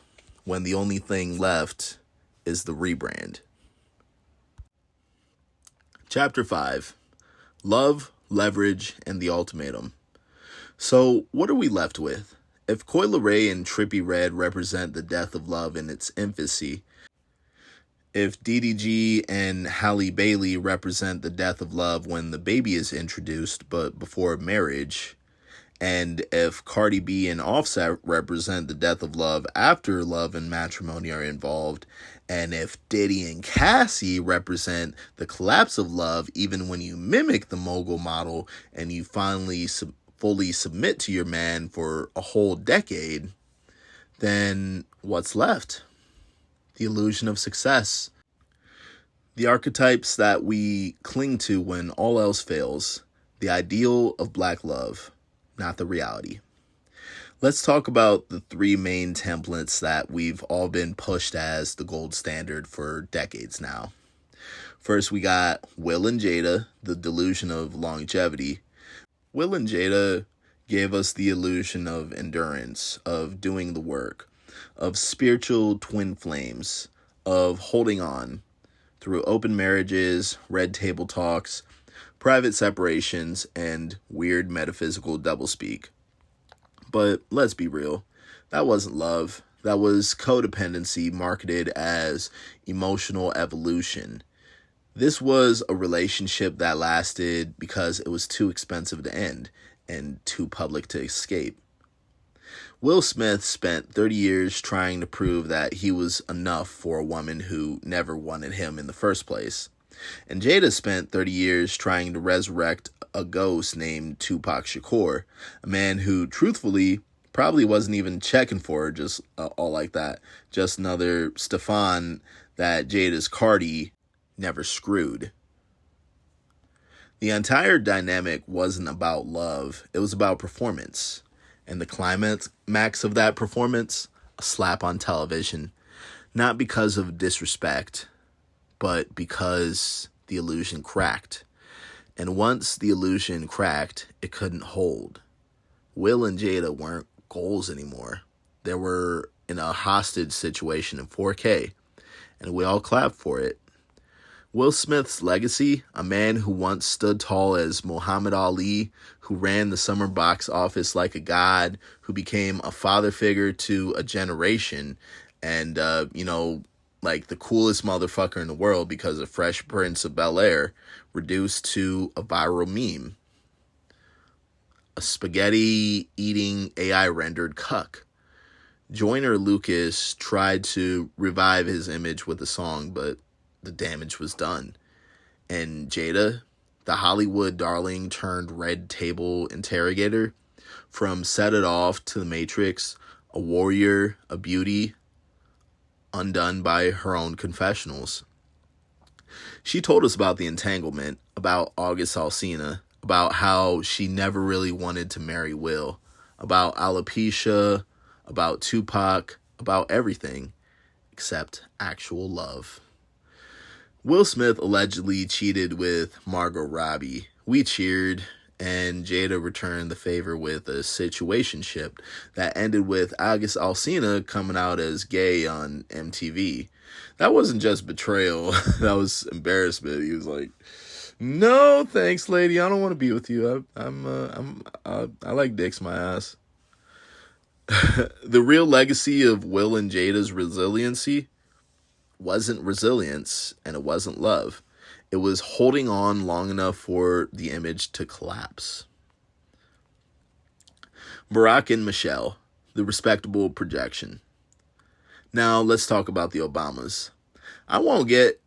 when the only thing left is the rebrand? Chapter 5. Love, Leverage, and the Ultimatum. So, what are we left with? If Coi Leray and Trippie Redd represent the death of love in its infancy, if DDG and Halle Bailey represent the death of love when the baby is introduced but before marriage, and if Cardi B and Offset represent the death of love after love and matrimony are involved, and if Diddy and Cassie represent the collapse of love even when you mimic the mogul model and you finally fully submit to your man for a whole decade, then what's left? The illusion of success. The archetypes that we cling to when all else fails. The ideal of black love, not the reality. Let's talk about the three main templates that we've all been pushed as the gold standard for decades now. First, we got Will and Jada, the delusion of longevity. Will and Jada gave us the illusion of endurance, of doing the work, of spiritual twin flames, of holding on through open marriages, red table talks, private separations, and weird metaphysical doublespeak. But let's be real, that wasn't love. That was codependency marketed as emotional evolution. This was a relationship that lasted because it was too expensive to end and too public to escape. Will Smith spent 30 years trying to prove that he was enough for a woman who never wanted him in the first place. And Jada spent 30 years trying to resurrect a ghost named Tupac Shakur, a man who, truthfully, probably wasn't even checking for her, just all like that. Just another Stefan that Jada's Cardi never screwed. The entire dynamic wasn't about love. It was about performance. And the climax of that performance, a slap on television. Not because of disrespect, but because the illusion cracked. And once the illusion cracked, it couldn't hold. Will and Jada weren't goals anymore. They were in a hostage situation in 4K, and we all clapped for it. Will Smith's legacy, a man who once stood tall as Muhammad Ali, who ran the summer box office like a god, who became a father figure to a generation, and, like the coolest motherfucker in the world because of Fresh Prince of Bel-Air, reduced to a viral meme. A spaghetti-eating AI-rendered cuck. Joyner Lucas tried to revive his image with a song, but the damage was done. And Jada, the Hollywood darling turned red table interrogator, from Set It Off to The Matrix, a warrior, a beauty, undone by her own confessionals. She told us about the entanglement, about August Alsina, about how she never really wanted to marry Will, about alopecia, about Tupac, about everything, accept actual love. Will Smith allegedly cheated with Margot Robbie. We cheered, and Jada returned the favor with a situationship that ended with August Alsina coming out as gay on MTV. That wasn't just betrayal, that was embarrassment. He was like, "No, thanks, lady. I don't want to be with you. I like dicks my ass." The real legacy of Will and Jada's resiliency wasn't resilience, and it wasn't love. It was holding on long enough for the image to collapse. Barack and Michelle, the respectable projection. Now let's talk about the Obamas. I won't get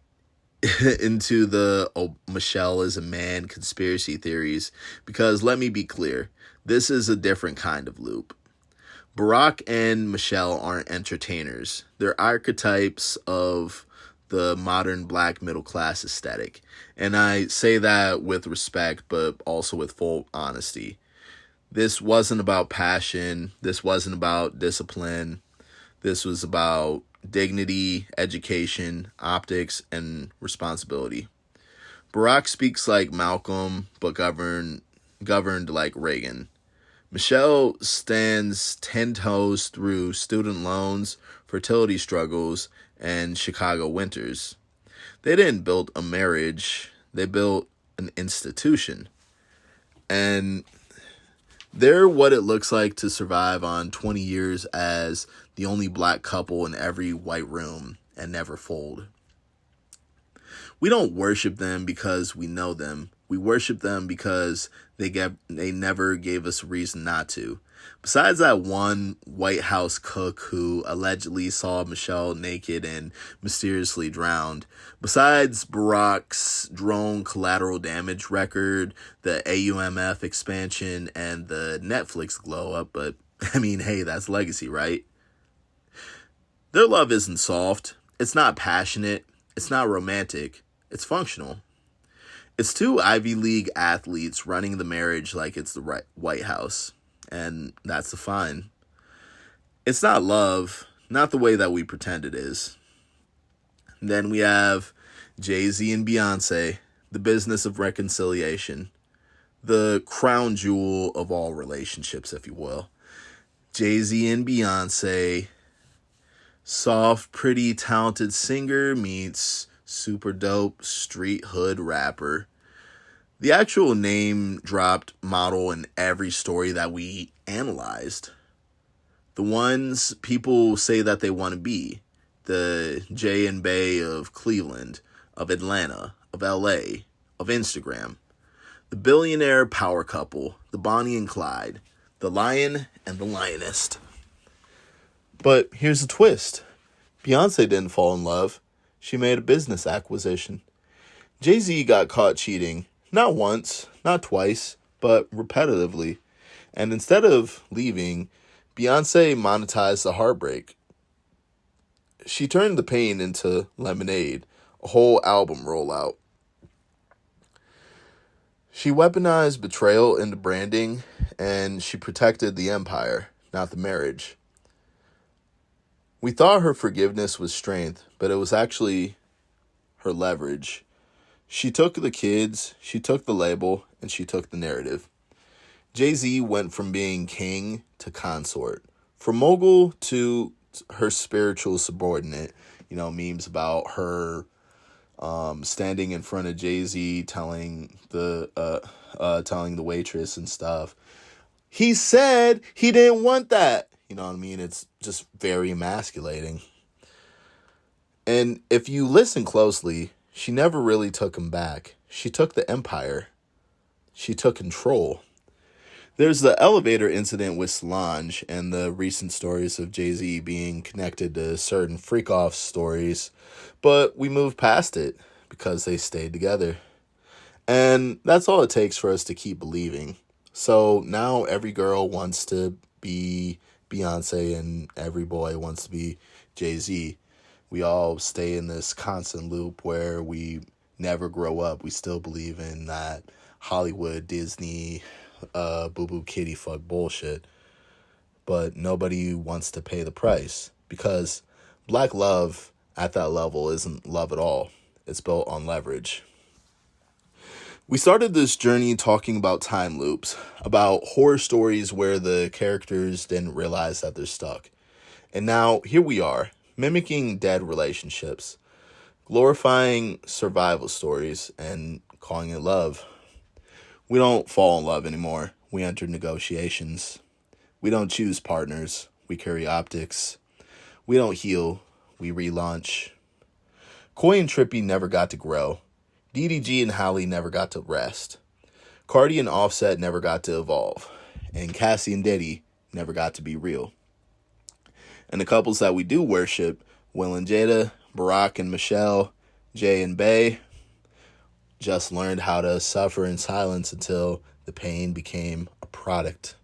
into the Michelle is a man conspiracy theories because let me be clear, this is a different kind of loop. Barack and Michelle aren't entertainers. They're archetypes of the modern black middle class aesthetic. And I say that with respect, but also with full honesty. This wasn't about passion. This wasn't about discipline. This was about dignity, education, optics, and responsibility. Barack speaks like Malcolm, but governed like Reagan. Michelle stands 10 toes through student loans, fertility struggles, and Chicago winters. They didn't build a marriage, they built an institution. And they're what it looks like to survive on 20 years as the only black couple in every white room and never fold. We don't worship them because we know them. We worship them because they never gave us a reason not to. Besides that one White House cook who allegedly saw Michelle naked and mysteriously drowned, besides Barack's drone collateral damage record, the AUMF expansion, and the Netflix glow up, but I mean, hey, that's legacy, right? Their love isn't soft. It's not passionate. It's not romantic. It's functional. It's two Ivy League athletes running the marriage like it's the White House. And that's the fine. It's not love, not the way that we pretend it is. Then we have Jay-Z and Beyonce, the business of reconciliation. The crown jewel of all relationships, if you will. Jay-Z and Beyonce, soft, pretty, talented singer meets super dope street hood rapper. The actual name dropped model in every story that we analyzed. The ones people say that they want to be. The Jay and Bay of Cleveland, of Atlanta, of LA, of Instagram. The billionaire power couple, the Bonnie and Clyde, the lion and the lioness. But here's the twist. Beyonce didn't fall in love. She made a business acquisition. Jay-Z got caught cheating, not once, not twice, but repetitively. And instead of leaving, Beyonce monetized the heartbreak. She turned the pain into lemonade, a whole album rollout. She weaponized betrayal into branding, and she protected the empire, not the marriage. We thought her forgiveness was strength, but it was actually her leverage. She took the kids, she took the label, and she took the narrative. Jay-Z went from being king to consort, from mogul to her spiritual subordinate. You know, memes about her standing in front of Jay-Z telling the waitress and stuff, he said he didn't want that. You know what I mean? It's just very emasculating. And if you listen closely, she never really took him back. She took the empire. She took control. There's the elevator incident with Solange and the recent stories of Jay-Z being connected to certain freak-off stories, but we moved past it because they stayed together. And that's all it takes for us to keep believing. So now every girl wants to be Beyonce and every boy wants to be Jay-Z. We all stay in this constant loop where we never grow up. We still believe in that Hollywood, Disney, boo-boo kitty fuck bullshit. But nobody wants to pay the price because Black love at that level isn't love at all. It's built on leverage. We started this journey talking about time loops, about horror stories where the characters didn't realize that they're stuck. And now here we are, mimicking dead relationships, glorifying survival stories, and calling it love. We don't fall in love anymore. We enter negotiations. We don't choose partners. We carry optics. We don't heal. We relaunch. Coi and Trippie never got to grow. DDG and Halle never got to rest. Cardi and Offset never got to evolve. And Cassie and Diddy never got to be real. And the couples that we do worship, Will and Jada, Barack and Michelle, Jay and Bay, just learned how to suffer in silence until the pain became a product.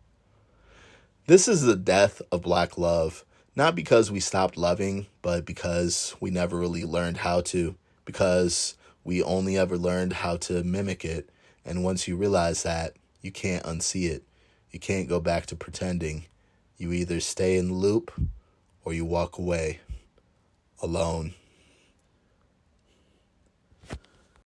This is the death of Black love, not because we stopped loving, but because we never really learned how to, because we only ever learned how to mimic it. And once you realize that, you can't unsee it. You can't go back to pretending. You either stay in the loop or you walk away alone.